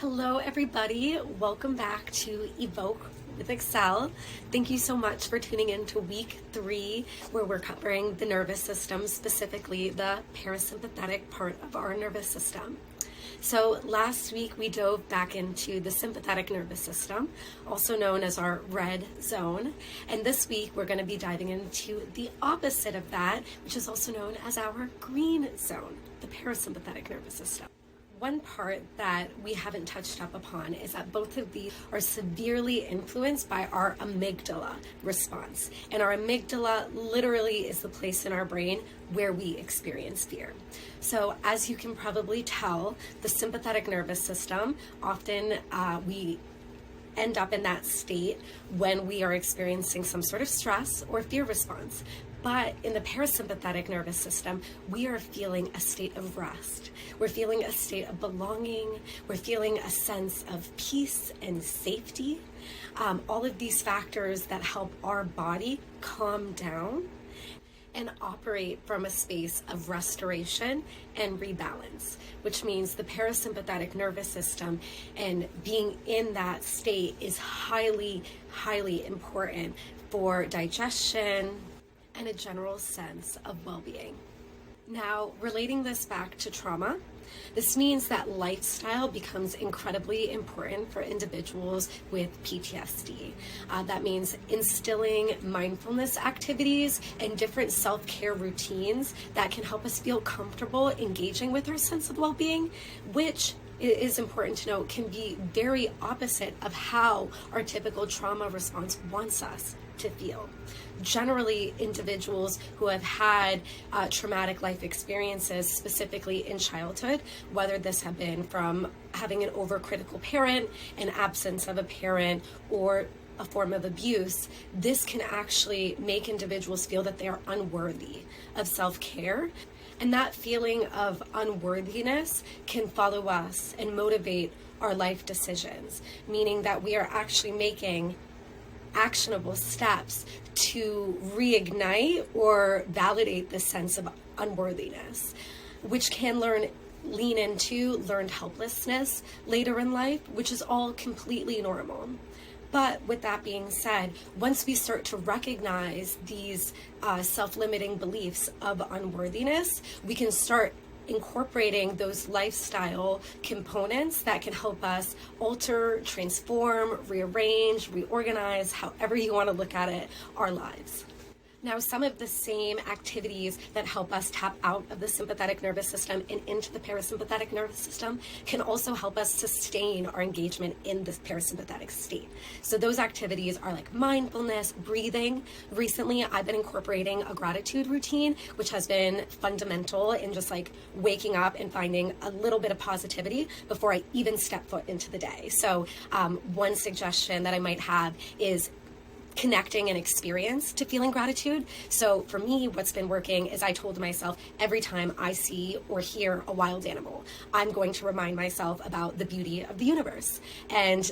Hello everybody, welcome back to Evoke with Excel. Thank you so much for tuning in to week 3 where we're covering the nervous system, specifically the parasympathetic part of our nervous system. So last week we dove back into the sympathetic nervous system, also known as our red zone. And this week we're going to be diving into the opposite of that, which is also known as our green zone, the parasympathetic nervous system. One part that we haven't touched up upon is that both of these are severely influenced by our amygdala response. And our amygdala literally is the place in our brain where we experience fear. So as you can probably tell, the sympathetic nervous system, often we end up in that state when we are experiencing some sort of stress or fear response. But in the parasympathetic nervous system, we are feeling a state of rest. We're feeling a state of belonging. We're feeling a sense of peace and safety. All of these factors that help our body calm down and operate from a space of restoration and rebalance, which means the parasympathetic nervous system and being in that state is highly, highly important for digestion and a general sense of well-being. Now, relating this back to trauma, this means that lifestyle becomes incredibly important for individuals with PTSD. That means instilling mindfulness activities and different self-care routines that can help us feel comfortable engaging with our sense of well-being, which it is important to note can be very opposite of how our typical trauma response wants us to feel. Generally, individuals who have had traumatic life experiences, specifically in childhood, whether this have been from having an overcritical parent, an absence of a parent, or a form of abuse, this can actually make individuals feel that they are unworthy of self-care. And that feeling of unworthiness can follow us and motivate our life decisions, meaning that we are actually making actionable steps to reignite or validate this sense of unworthiness, which can lean into learned helplessness later in life, which is all completely normal. But with that being said, once we start to recognize these self-limiting beliefs of unworthiness, we can start incorporating those lifestyle components that can help us alter, transform, rearrange, reorganize, however you want to look at it, our lives. Now, some of the same activities that help us tap out of the sympathetic nervous system and into the parasympathetic nervous system can also help us sustain our engagement in this parasympathetic state. So those activities are like mindfulness, breathing. Recently, I've been incorporating a gratitude routine, which has been fundamental in just like waking up and finding a little bit of positivity before I even step foot into the day. So one suggestion that I might have is connecting an experience to feeling gratitude. So for me, what's been working is I told myself every time I see or hear a wild animal, I'm going to remind myself about the beauty of the universe. And,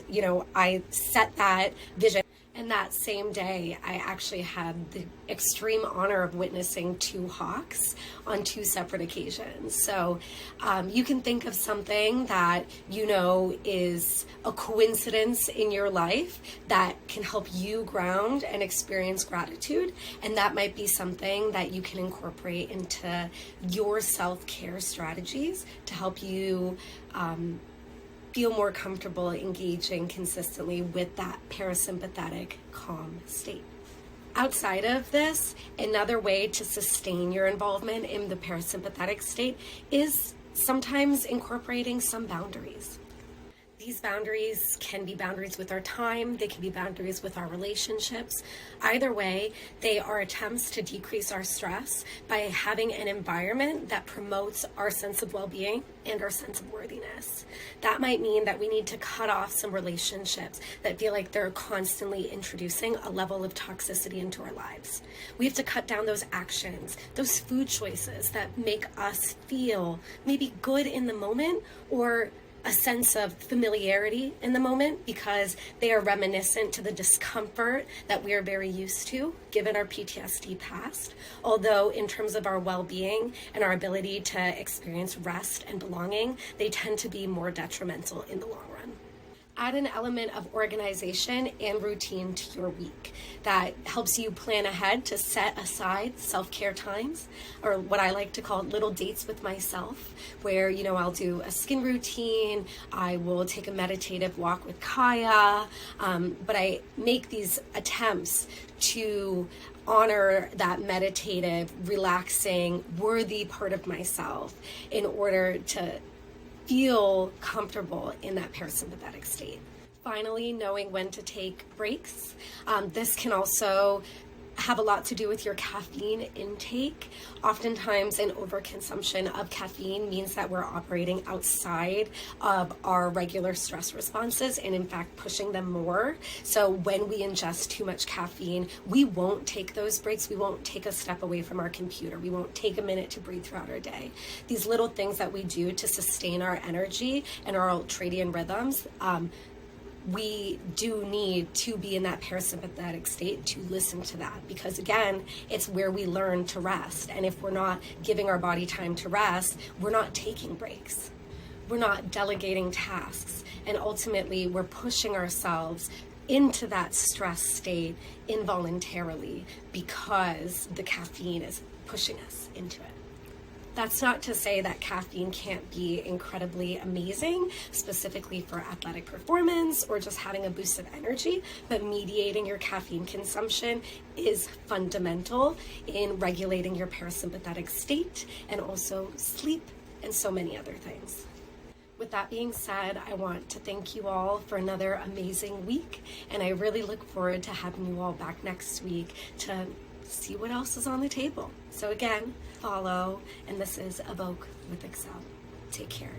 I set that vision. And that same day, I actually had the extreme honor of witnessing 2 hawks on 2 separate occasions. So you can think of something that is a coincidence in your life that can help you ground and experience gratitude. And that might be something that you can incorporate into your self-care strategies to help you feel more comfortable engaging consistently with that parasympathetic calm state. Outside of this, another way to sustain your involvement in the parasympathetic state is sometimes incorporating some boundaries. These boundaries can be boundaries with our time, they can be boundaries with our relationships. Either way, they are attempts to decrease our stress by having an environment that promotes our sense of well-being and our sense of worthiness. That might mean that we need to cut off some relationships that feel like they're constantly introducing a level of toxicity into our lives. We have to cut down those actions, those food choices that make us feel maybe good in the moment or a sense of familiarity in the moment because they are reminiscent to the discomfort that we are very used to given our PTSD past. Although in terms of our well-being and our ability to experience rest and belonging, they tend to be more detrimental in the long run. Add an element of organization and routine to your week that helps you plan ahead to set aside self-care times, or what I like to call little dates with myself, where, I'll do a skin routine, I will take a meditative walk with Kaya, but I make these attempts to honor that meditative, relaxing, worthy part of myself in order to feel comfortable in that parasympathetic state. Finally, knowing when to take breaks. This can also have a lot to do with your caffeine intake. Oftentimes, an overconsumption of caffeine means that we're operating outside of our regular stress responses and in fact pushing them more. So when we ingest too much caffeine, we won't take those breaks. We won't take a step away from our computer. We won't take a minute to breathe throughout our day. These little things that we do to sustain our energy and our ultradian rhythms, we do need to be in that parasympathetic state to listen to that, because again, it's where we learn to rest. And if we're not giving our body time to rest, we're not taking breaks. We're not delegating tasks. And ultimately, we're pushing ourselves into that stress state involuntarily because the caffeine is pushing us into it. That's not to say that caffeine can't be incredibly amazing, specifically for athletic performance or just having a boost of energy, but mediating your caffeine consumption is fundamental in regulating your parasympathetic state and also sleep and so many other things. With that being said, I want to thank you all for another amazing week, and I really look forward to having you all back next week to see what else is on the table. So again, follow, and this is Evoke with Excel. Take care.